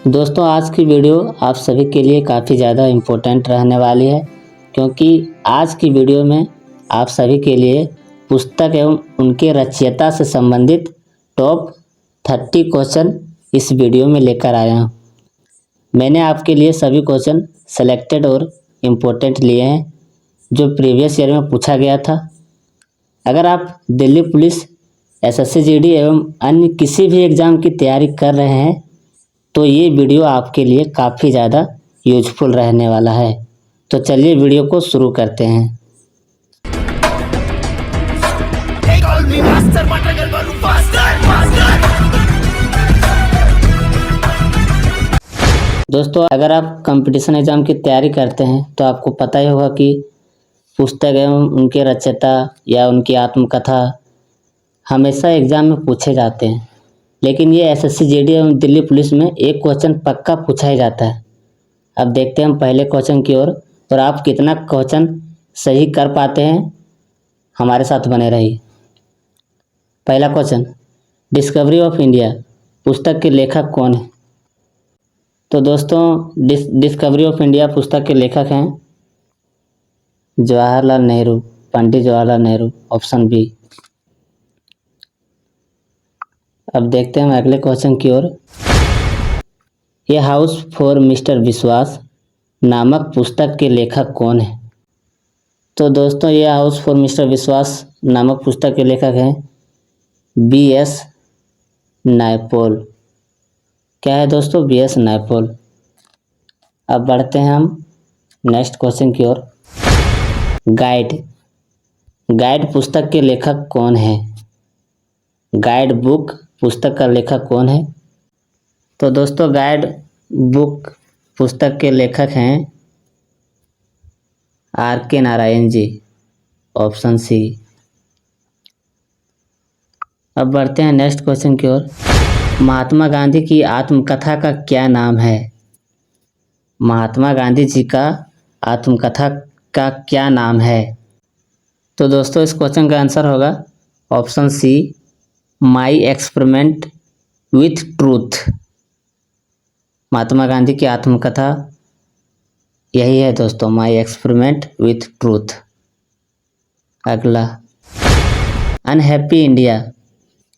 दोस्तों आज की वीडियो आप सभी के लिए काफ़ी ज़्यादा इम्पोर्टेंट रहने वाली है, क्योंकि आज की वीडियो में आप सभी के लिए पुस्तक एवं उनके रचयिता से संबंधित टॉप 30 क्वेश्चन इस वीडियो में लेकर आया हूँ। मैंने आपके लिए सभी क्वेश्चन सेलेक्टेड और इम्पोर्टेंट लिए हैं जो प्रीवियस ईयर में पूछा गया था। अगर आप दिल्ली पुलिस, एसएससी जीडी एवं अन्य किसी भी एग्ज़ाम की तैयारी कर रहे हैं तो ये वीडियो आपके लिए काफ़ी ज़्यादा यूजफुल रहने वाला है। तो चलिए वीडियो को शुरू करते हैं। दोस्तों अगर आप कंपटीशन एग्ज़ाम की तैयारी करते हैं तो आपको पता ही होगा कि पुस्तक एवं उनके रचयिता या उनकी आत्मकथा हमेशा एग्ज़ाम में पूछे जाते हैं, लेकिन ये एसएससी जीडी एवं दिल्ली पुलिस में एक क्वेश्चन पक्का पूछा ही जाता है। अब देखते हैं हम पहले क्वेश्चन की ओर और आप कितना क्वेश्चन सही कर पाते हैं, हमारे साथ बने रहिए। पहला क्वेश्चन, डिस्कवरी ऑफ इंडिया पुस्तक के लेखक कौन है? तो दोस्तों डिस्कवरी ऑफ इंडिया पुस्तक के लेखक हैं जवाहरलाल नेहरू, पंडित जवाहरलाल नेहरू, ऑप्शन बी। अब देखते हैं हम अगले क्वेश्चन की ओर। ये हाउस फॉर मिस्टर विश्वास नामक पुस्तक के लेखक कौन है? तो दोस्तों ये हाउस फॉर मिस्टर विश्वास नामक पुस्तक के लेखक हैं बीएस नायपॉल। क्या है दोस्तों? बीएस नायपॉल। अब बढ़ते हैं हम नेक्स्ट क्वेश्चन की ओर। गाइड पुस्तक के लेखक कौन है? गाइड बुक पुस्तक का लेखक कौन है? तो दोस्तों गाइड बुक पुस्तक के लेखक हैं R K. Narayan ji, option C. अब बढ़ते हैं नेक्स्ट क्वेश्चन की ओर। महात्मा गांधी की आत्मकथा का क्या नाम है? महात्मा गांधी जी का आत्मकथा का क्या नाम है? तो दोस्तों इस क्वेश्चन का आंसर होगा option C, my experiment with truth. Mahatma Gandhi की आत्मकथा यही है दोस्तों, माई एक्सपेरिमेंट विथ ट्रूथ। अगला, अनहैप्पी इंडिया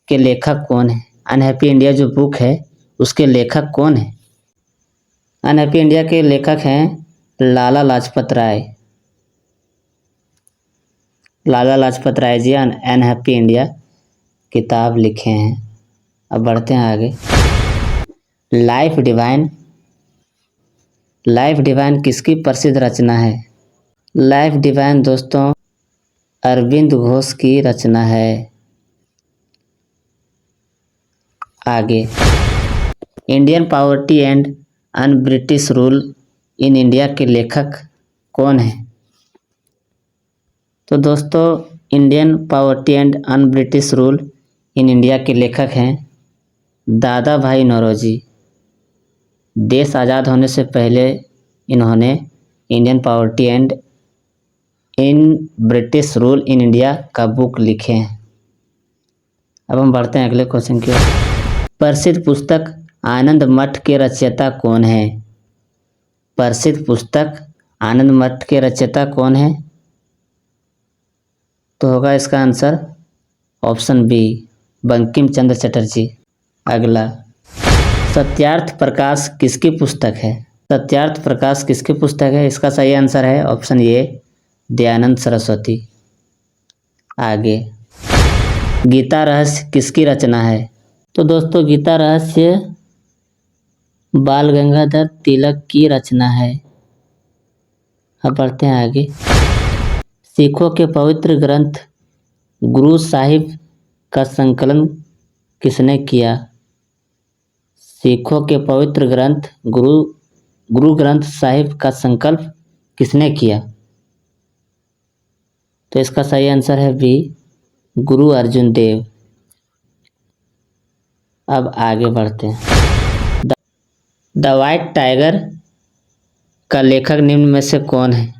के लेखक कौन है? अनहैप्पी इंडिया जो बुक है उसके लेखक कौन है? अनहैप्पी इंडिया के लेखक हैं लाला लाजपत राय। लाला लाजपत राय जी अनहैप्पी इंडिया किताब लिखे हैं। अब बढ़ते हैं आगे। लाइफ डिवाइन किसकी प्रसिद्ध रचना है? लाइफ डिवाइन दोस्तों अरविंद घोष की रचना है। आगे, Indian poverty and un British rule in India के लेखक कौन है? तो दोस्तों Indian poverty and un British rule in India के लेखक हैं दादा भाई नौरोजी। देश आज़ाद होने से पहले इन्होंने Indian poverty and in British rule in India का बुक लिखे हैं। अब हम बढ़ते हैं अगले क्वेश्चन की ओर। प्रसिद्ध पुस्तक आनंद मठ के रचयिता कौन है? प्रसिद्ध पुस्तक आनंद मठ के रचयिता कौन है? तो होगा इसका answer option B, Bankim Chandra Chatterjee. अगला, सत्यार्थ प्रकाश किसकी पुस्तक है? सत्यार्थ प्रकाश किसकी पुस्तक है? इसका सही आंसर है ऑप्शन ए, दयानंद सरस्वती। आगे, गीता रहस्य किसकी रचना है? तो दोस्तों गीता रहस्य बाल गंगाधर तिलक की रचना है। अब बढ़ते हैं आगे। सिखों के पवित्र ग्रंथ गुरु साहिब का संकलन किसने किया? सिखों के पवित्र ग्रंथ गुरु ग्रंथ साहिब का संकल्प किसने किया? तो इसका सही आंसर है बी, गुरु अर्जुन देव। अब आगे बढ़ते हैं। द वाइट टाइगर का लेखक निम्न में से कौन है?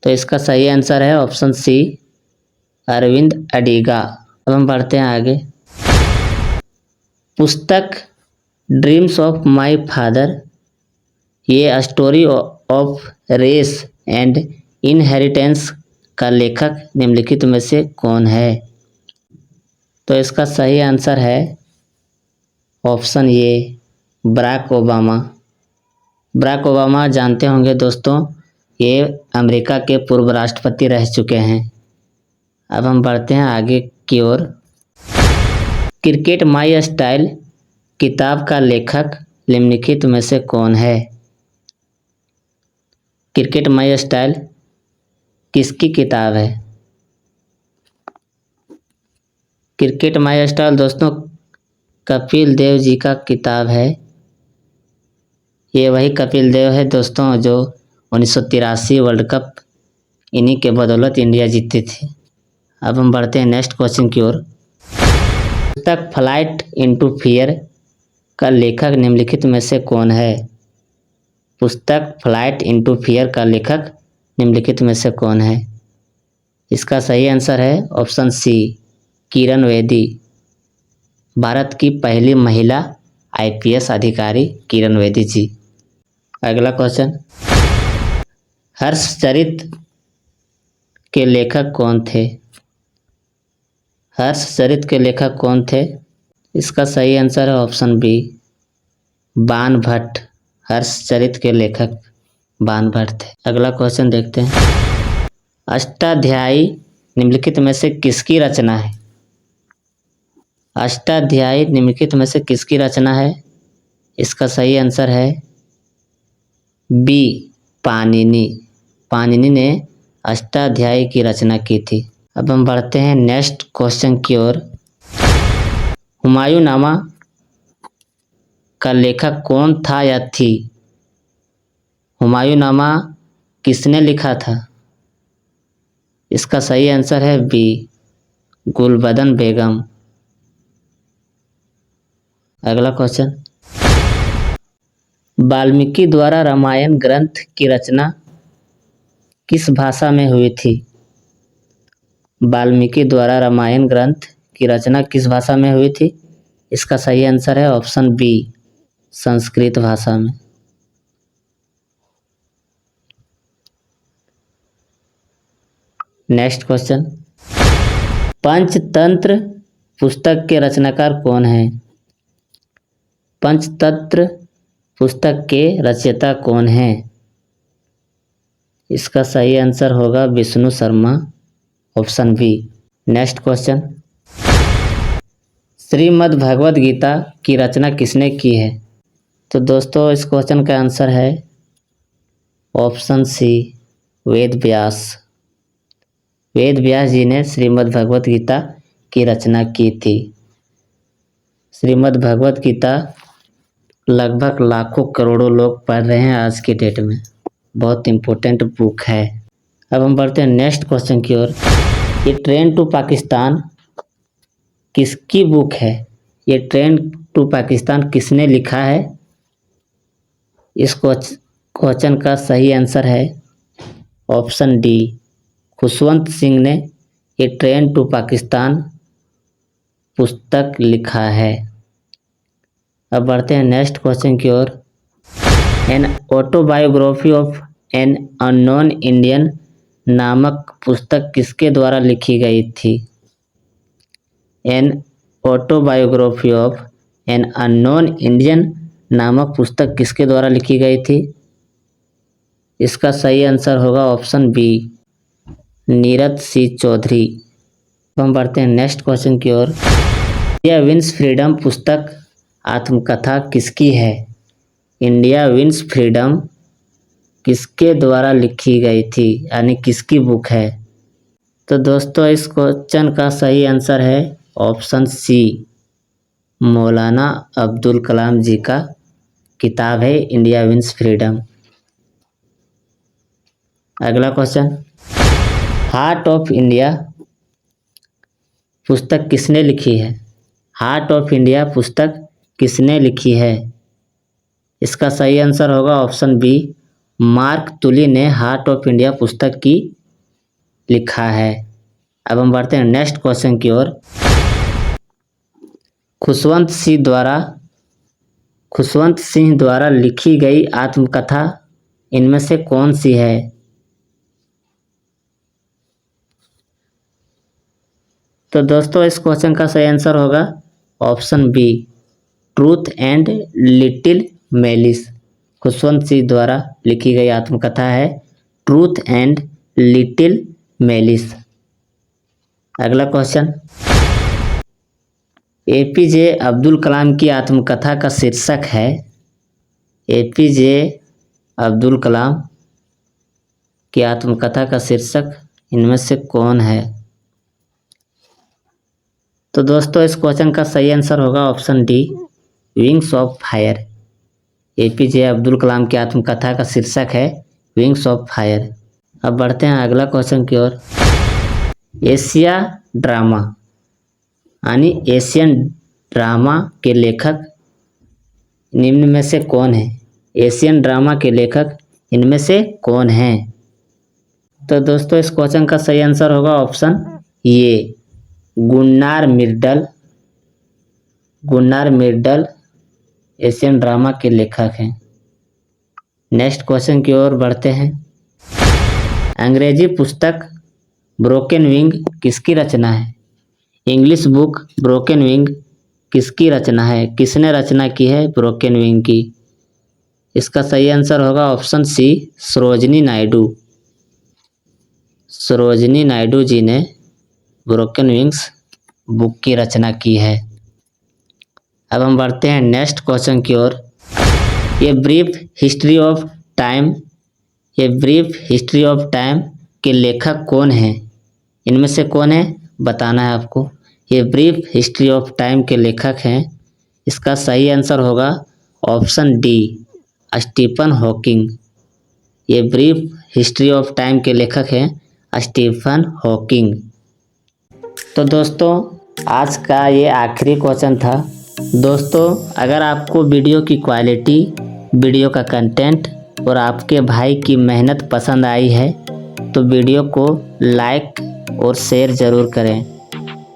तो इसका सही आंसर है ऑप्शन सी, अरविंद अडिगा। अब हम बढ़ते हैं आगे। पुस्तक ड्रीम्स ऑफ माई फादर, ये story of race and inheritance का लेखक निम्नलिखित में से कौन है? तो इसका सही आंसर है option A, Barack Obama. Barack Obama जानते होंगे दोस्तों, ये अमेरिका के पूर्व राष्ट्रपति रह चुके हैं। अब हम बढ़ते हैं आगे की ओर। क्रिकेट माई स्टाइल किताब का लेखक निम्नलिखित में से कौन है? क्रिकेट माई स्टाइल किसकी किताब है? क्रिकेट माई स्टाइल दोस्तों कपिल देव जी का किताब है। ये वही कपिल देव है दोस्तों जो 1983 वर्ल्ड कप इन्हीं के बदौलत इंडिया जीती थी। अब हम बढ़ते हैं नेक्स्ट क्वेश्चन की ओर। पुस्तक फ्लाइट इनटू फियर का लेखक निम्नलिखित में से कौन है? पुस्तक फ्लाइट इनटू फियर का लेखक निम्नलिखित में से कौन है? इसका सही आंसर है ऑप्शन सी, किरण बेदी। भारत की पहली महिला आईपीएस अधिकारी किरण बेदी जी। अगला क्वेश्चन, हर्षचरित के लेखक कौन थे? हर्षचरित के लेखक कौन थे? इसका सही आंसर है ऑप्शन बी, बाण भट्ट। हर्षचरित के लेखक बाण भट्ट थे। अगला क्वेश्चन देखते हैं, अष्टाध्यायी निम्नलिखित में से किसकी रचना है? अष्टाध्यायी निम्नलिखित में से किसकी रचना है? इसका सही आंसर है बी, पाणिनि। पाणिनि ने अष्टाध्यायी की रचना की थी। अब हम बढ़ते हैं नेक्स्ट क्वेश्चन की ओर। हुमायूंनामा का लेखक कौन था या थी? हुमायूंनामा किसने लिखा था? इसका सही आंसर है बी, गुलबदन बेगम। अगला क्वेश्चन, वाल्मीकि द्वारा रामायण ग्रंथ की रचना किस भाषा में हुई थी? वाल्मीकि द्वारा रामायण ग्रंथ की रचना किस भाषा में हुई थी? इसका सही आंसर है ऑप्शन बी, संस्कृत भाषा में। नेक्स्ट क्वेश्चन, पंचतंत्र पुस्तक के रचनाकार कौन है? पंचतंत्र पुस्तक के रचयिता कौन है? इसका सही आंसर होगा Vishnu Sharma, option B. Next question, Shrimad Bhagavad Gita की रचना किसने की है? तो दोस्तों इस क्वेश्चन का आंसर है ऑप्शन सी, वेद व्यास। वेद व्यास जी ने श्रीमद् भगवद गीता की रचना की थी। श्रीमद् भगवद गीता लगभग लाखों करोड़ों लोग पढ़ रहे हैं आज के डेट में। बहुत इम्पोर्टेंट बुक है। अब हम बढ़ते हैं नेक्स्ट क्वेश्चन की ओर। ये ट्रेन टू पाकिस्तान किसकी बुक है? ये ट्रेन टू पाकिस्तान किसने लिखा है? इस क्वेश्चन का सही आंसर है ऑप्शन डी, खुशवंत सिंह ने ये ट्रेन टू पाकिस्तान पुस्तक लिखा है। अब बढ़ते हैं नेक्स्ट क्वेश्चन की ओर। An autobiography of an unknown Indian नामक पुस्तक किसके द्वारा लिखी गई थी? An autobiography of an unknown Indian नामक पुस्तक किसके द्वारा लिखी गई थी? इसका सही आंसर होगा ऑप्शन बी, नीरज सी चौधरी। हम बढ़ते हैं नेक्स्ट क्वेश्चन की ओर। इंडिया विंस फ्रीडम पुस्तक आत्मकथा किसकी है? इंडिया विंस फ्रीडम किसके द्वारा लिखी गई थी, यानी किसकी बुक है? तो दोस्तों इस क्वेश्चन का सही आंसर है ऑप्शन सी, मौलाना अब्दुल कलाम जी का किताब है इंडिया विंस फ्रीडम। अगला क्वेश्चन, हार्ट ऑफ इंडिया पुस्तक किसने लिखी है? हार्ट ऑफ इंडिया पुस्तक किसने लिखी है? इसका सही आंसर होगा ऑप्शन बी, मार्क तुली ने हार्ट ऑफ इंडिया पुस्तक की लिखा है। अब हम बढ़ते हैं नेक्स्ट क्वेश्चन की ओर। खुशवंत सिंह द्वारा खुशवंत सिंह द्वारा लिखी गई आत्मकथा इनमें से कौन सी है? तो दोस्तों इस क्वेश्चन का सही आंसर होगा option B, truth and little malice. Khushwant Singh द्वारा लिखी गई आत्मकथा है ट्रूथ एंड लिटिल मेलिस। अगला क्वेश्चन, एपीजे अब्दुल कलाम की आत्मकथा का शीर्षक है, एपीजे अब्दुल कलाम की आत्मकथा का शीर्षक इनमें से कौन है? तो दोस्तों इस क्वेश्चन का सही आंसर होगा option D, wings of fire. APJ Abdul Kalam की आत्मकथा का शीर्षक है विंग्स ऑफ फायर। अब बढ़ते हैं अगला क्वेश्चन की ओर। एशिया ड्रामा यानी एशियन ड्रामा के लेखक निम्न में से कौन है? एशियन ड्रामा के लेखक इनमें से कौन है? तो दोस्तों इस क्वेश्चन का सही आंसर होगा option A, Gunnar Myrdal. Gunnar Myrdal Asian drama के लेखक हैं। नेक्स्ट क्वेश्चन की ओर बढ़ते हैं। अंग्रेजी पुस्तक ब्रोकन विंग किसकी रचना है? इंग्लिश बुक ब्रोकन विंग किसकी रचना है? किसने रचना की है ब्रोकन विंग की? इसका सही आंसर होगा ऑप्शन सी, सरोजिनी नायडू। सरोजिनी नायडू जी ने ब्रोकन विंग्स बुक की रचना की है। अब हम बढ़ते हैं नेक्स्ट क्वेश्चन की ओर। ये ब्रीफ हिस्ट्री ऑफ टाइम, ये ब्रीफ हिस्ट्री ऑफ टाइम के लेखक कौन हैं? इनमें से कौन है बताना है आपको। ये ब्रीफ हिस्ट्री ऑफ टाइम के लेखक हैं। इसका सही आंसर होगा ऑप्शन डी, स्टीफन हॉकिंग। ये ब्रीफ हिस्ट्री ऑफ टाइम के लेखक हैं स्टीफन हॉकिंग। तो दोस्तों आज का ये आखिरी क्वेश्चन था। दोस्तों अगर आपको वीडियो की क्वालिटी, वीडियो का कंटेंट और आपके भाई की मेहनत पसंद आई है तो वीडियो को लाइक और शेयर ज़रूर करें।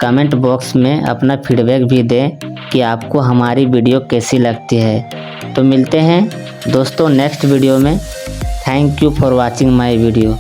कमेंट बॉक्स में अपना फीडबैक भी दें कि आपको हमारी वीडियो कैसी लगती है। तो मिलते हैं दोस्तों नेक्स्ट वीडियो में। Thank you for watching my video.